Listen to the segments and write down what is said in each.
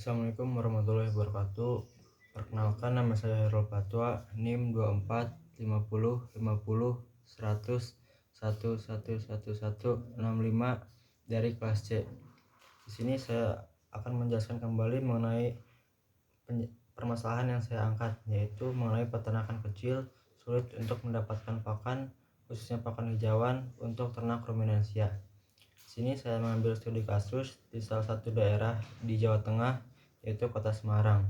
Assalamualaikum warahmatullahi wabarakatuh. Perkenalkan, nama saya Hairul Fatwa, NIM 24505001111165 dari kelas C. Di sini saya akan menjelaskan kembali mengenai permasalahan yang saya angkat, yaitu mengenai peternakan kecil sulit untuk mendapatkan pakan, khususnya pakan hijauan untuk ternak ruminansia. Sini saya mengambil studi kasus di salah satu daerah di Jawa Tengah, yaitu Kota Semarang.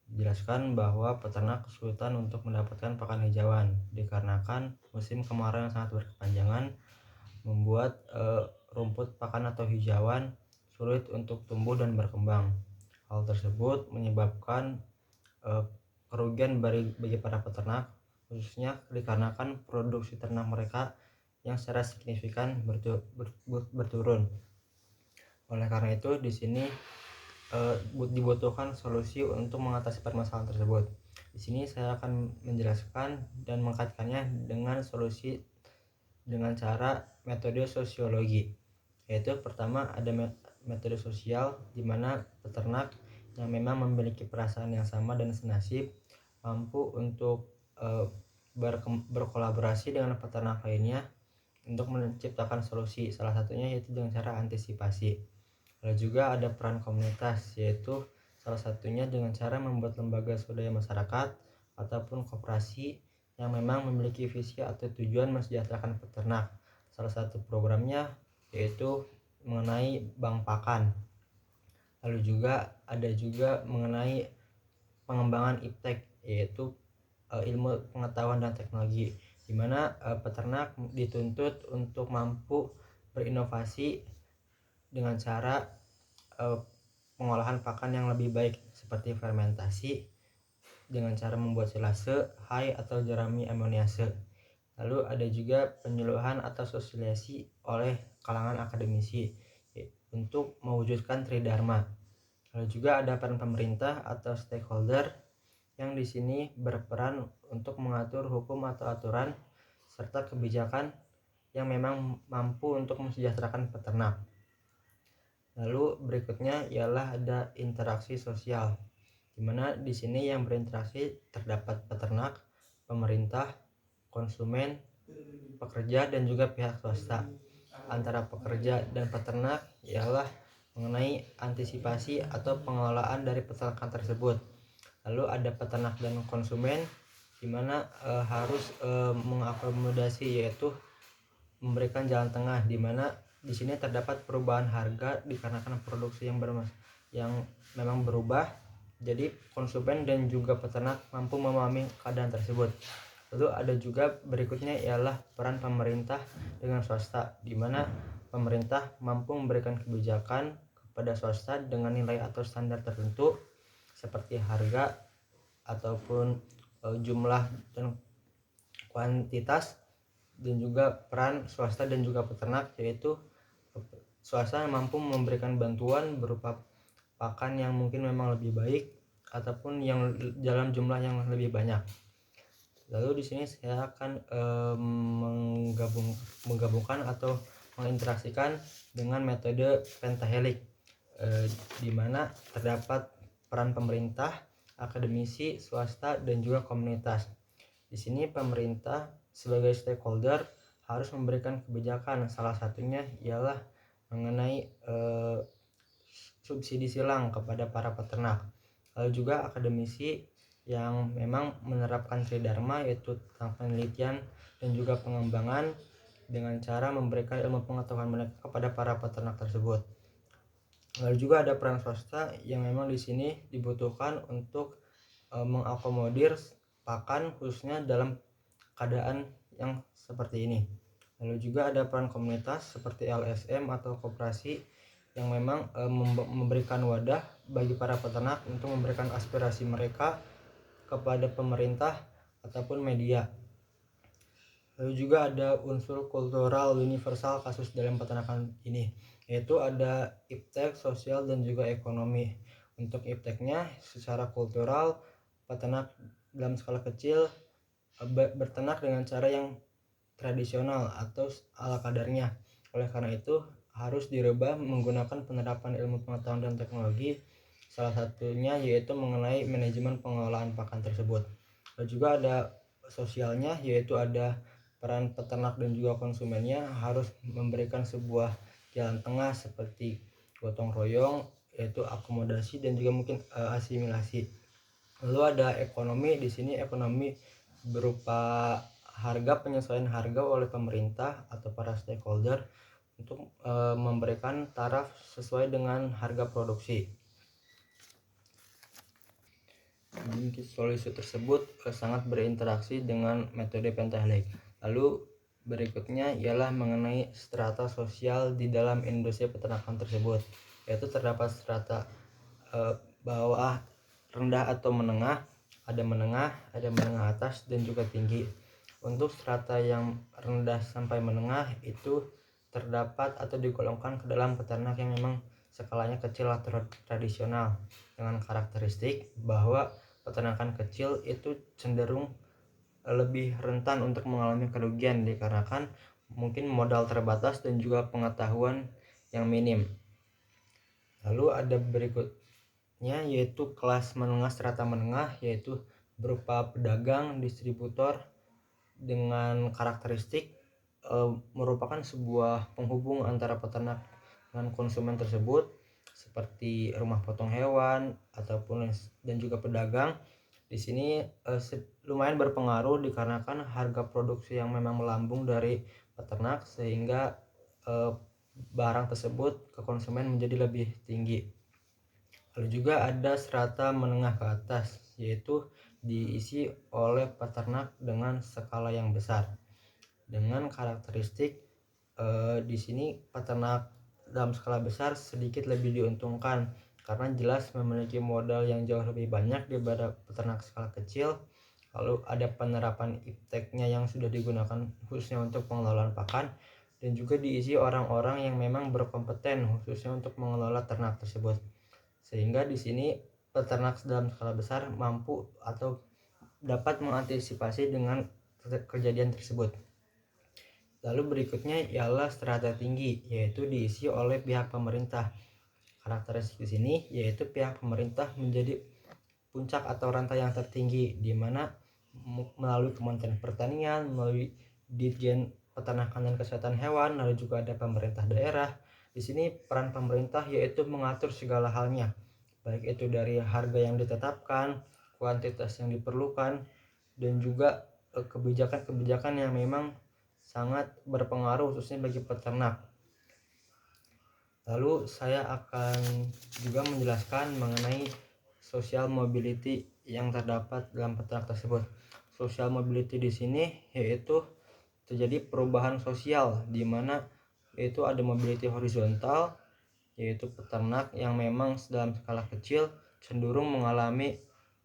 Dijelaskan bahwa peternak kesulitan untuk mendapatkan pakan hijauan dikarenakan musim kemarau yang sangat berkepanjangan membuat rumput pakan atau hijauan sulit untuk tumbuh dan berkembang. Hal tersebut menyebabkan kerugian bagi para peternak, khususnya dikarenakan produksi ternak mereka yang secara signifikan berturun. Oleh karena itu, di sini dibutuhkan solusi untuk mengatasi permasalahan tersebut. Di sini saya akan menjelaskan dan mengkaitkannya dengan solusi dengan cara metode sosiologi. Yaitu pertama ada metode sosial, di mana peternak yang memang memiliki perasaan yang sama dan senasib mampu untuk berkolaborasi dengan peternak lainnya untuk menciptakan solusi, salah satunya yaitu dengan cara antisipasi. Lalu juga ada peran komunitas, yaitu salah satunya dengan cara membuat lembaga swadaya masyarakat ataupun koperasi yang memang memiliki visi atau tujuan mensejahterakan peternak. Salah satu programnya yaitu mengenai bank pakan. Lalu juga ada mengenai pengembangan iptek, yaitu ilmu pengetahuan dan teknologi, di mana peternak dituntut untuk mampu berinovasi dengan cara pengolahan pakan yang lebih baik, seperti fermentasi dengan cara membuat silase, hai atau jerami amoniase. Lalu ada juga penyuluhan atau sosialisasi oleh kalangan akademisi untuk mewujudkan tridharma. Lalu juga ada peran pemerintah atau stakeholder yang di sini berperan untuk mengatur hukum atau aturan serta kebijakan yang memang mampu untuk mensejahterakan peternak. Lalu berikutnya ialah ada interaksi sosial, di mana di sini yang berinteraksi terdapat peternak, pemerintah, konsumen, pekerja dan juga pihak swasta. Antara pekerja dan peternak ialah mengenai antisipasi atau pengelolaan dari peternakan tersebut. Lalu ada peternak dan konsumen, di mana harus mengakomodasi, yaitu memberikan jalan tengah, di mana di sini terdapat perubahan harga dikarenakan produksi yang memang berubah. Jadi konsumen dan juga peternak mampu memahami keadaan tersebut. Lalu ada juga berikutnya ialah peran pemerintah dengan swasta, di mana pemerintah mampu memberikan kebijakan kepada swasta dengan nilai atau standar tertentu seperti harga ataupun jumlah dan kuantitas. Dan juga peran swasta dan juga peternak, yaitu swasta mampu memberikan bantuan berupa pakan yang mungkin memang lebih baik ataupun yang dalam jumlah yang lebih banyak. Lalu di sini saya akan menggabungkan atau menginteraksikan dengan metode pentahelix, di mana terdapat peran pemerintah, akademisi, swasta dan juga komunitas. Di sini pemerintah sebagai stakeholder harus memberikan kebijakan, salah satunya ialah mengenai subsidi silang kepada para peternak. Lalu juga akademisi yang memang menerapkan tridharma, yaitu tentang penelitian dan juga pengembangan dengan cara memberikan ilmu pengetahuan mereka kepada para peternak tersebut. Lalu juga ada peran swasta yang memang di sini dibutuhkan untuk mengakomodir pakan, khususnya dalam keadaan yang seperti ini. Lalu juga ada peran komunitas seperti LSM atau koperasi yang memang memberikan wadah bagi para peternak untuk memberikan aspirasi mereka kepada pemerintah ataupun media. Lalu juga ada unsur kultural universal kasus dalam peternakan ini, yaitu ada iptek, sosial dan juga ekonomi. Untuk ipteknya, secara kultural peternak dalam skala kecil berternak dengan cara yang tradisional atau ala kadarnya. Oleh karena itu harus dirubah menggunakan penerapan ilmu pengetahuan dan teknologi salah satunya yaitu mengenai manajemen pengelolaan pakan tersebut. Dan juga ada sosialnya, yaitu ada peran peternak dan juga konsumennya harus memberikan sebuah jalan tengah seperti gotong royong, yaitu akomodasi dan juga mungkin asimilasi. Lalu ada ekonomi, di sini ekonomi berupa penyesuaian harga oleh pemerintah atau para stakeholder untuk memberikan taraf sesuai dengan harga produksi. Solusi tersebut sangat berinteraksi dengan metode Pentahelix. Lalu berikutnya ialah mengenai strata sosial di dalam industri peternakan tersebut, yaitu terdapat strata bawah, rendah atau menengah, ada menengah atas dan juga tinggi. Untuk strata yang rendah sampai menengah itu terdapat atau digolongkan ke dalam peternak yang memang skalanya kecil atau tradisional, dengan karakteristik bahwa peternakan kecil itu cenderung lebih rentan untuk mengalami kerugian dikarenakan mungkin modal terbatas dan juga pengetahuan yang minim. Lalu ada berikutnya yaitu kelas menengah, strata menengah, yaitu berupa pedagang, distributor dengan karakteristik merupakan sebuah penghubung antara peternak dengan konsumen tersebut, seperti rumah potong hewan ataupun dan juga pedagang. Di sini lumayan berpengaruh dikarenakan harga produksi yang memang melambung dari peternak, sehingga barang tersebut ke konsumen menjadi lebih tinggi. Lalu juga ada strata menengah ke atas, yaitu diisi oleh peternak dengan skala yang besar, dengan karakteristik di sini peternak dalam skala besar sedikit lebih diuntungkan karena jelas memiliki modal yang jauh lebih banyak daripada peternak skala kecil. Lalu ada penerapan ipteknya yang sudah digunakan khususnya untuk pengelolaan pakan, dan juga diisi orang-orang yang memang berkompeten khususnya untuk mengelola ternak tersebut, sehingga di sini peternak dalam skala besar mampu atau dapat mengantisipasi dengan kejadian tersebut. Lalu berikutnya ialah strata tinggi, yaitu diisi oleh pihak pemerintah. Karakteristik di sini yaitu pihak pemerintah menjadi puncak atau rantai yang tertinggi, di mana melalui Kementerian Pertanian, melalui Ditjen Peternakan dan Kesehatan Hewan, lalu juga ada pemerintah daerah. Di sini peran pemerintah yaitu mengatur segala halnya, baik itu dari harga yang ditetapkan, kuantitas yang diperlukan, dan juga kebijakan-kebijakan yang memang sangat berpengaruh khususnya bagi peternak. Lalu saya akan juga menjelaskan mengenai social mobility yang terdapat dalam peternak tersebut. Social mobility di sini yaitu terjadi perubahan sosial, di mana yaitu ada mobility horizontal, yaitu peternak yang memang dalam skala kecil cenderung mengalami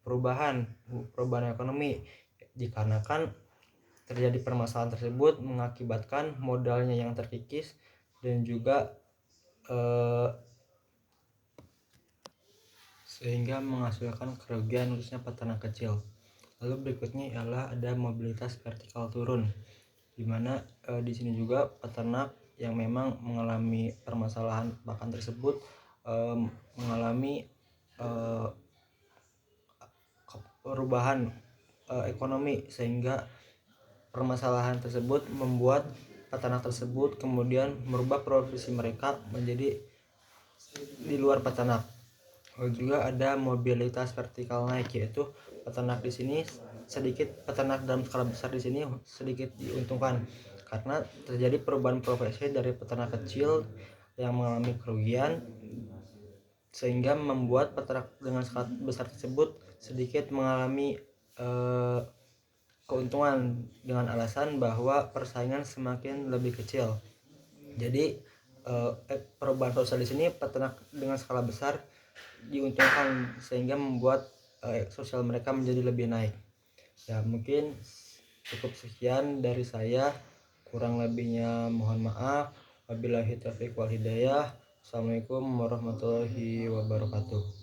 perubahan ekonomi, dikarenakan terjadi permasalahan tersebut mengakibatkan modalnya yang terkikis dan juga sehingga menghasilkan kerugian khususnya peternak kecil. Lalu berikutnya ialah ada mobilitas vertikal turun, di mana di sini juga peternak yang memang mengalami permasalahan pakan tersebut mengalami perubahan ekonomi, sehingga permasalahan tersebut membuat peternak tersebut kemudian merubah profesi mereka menjadi di luar peternak. Lalu juga ada mobilitas vertikal naik, yaitu peternak di sini peternak dalam skala besar di sini sedikit diuntungkan karena terjadi perubahan profesi dari peternak kecil yang mengalami kerugian, sehingga membuat peternak dengan skala besar tersebut sedikit mengalami keuntungan dengan alasan bahwa persaingan semakin lebih kecil. Jadi perubahan sosial di sini peternak dengan skala besar diuntungkan sehingga membuat sosial mereka menjadi lebih naik. Ya, mungkin cukup sekian dari saya, kurang lebihnya mohon maaf. Wabillahi taufiq wal hidayah. Assalamualaikum warahmatullahi wabarakatuh.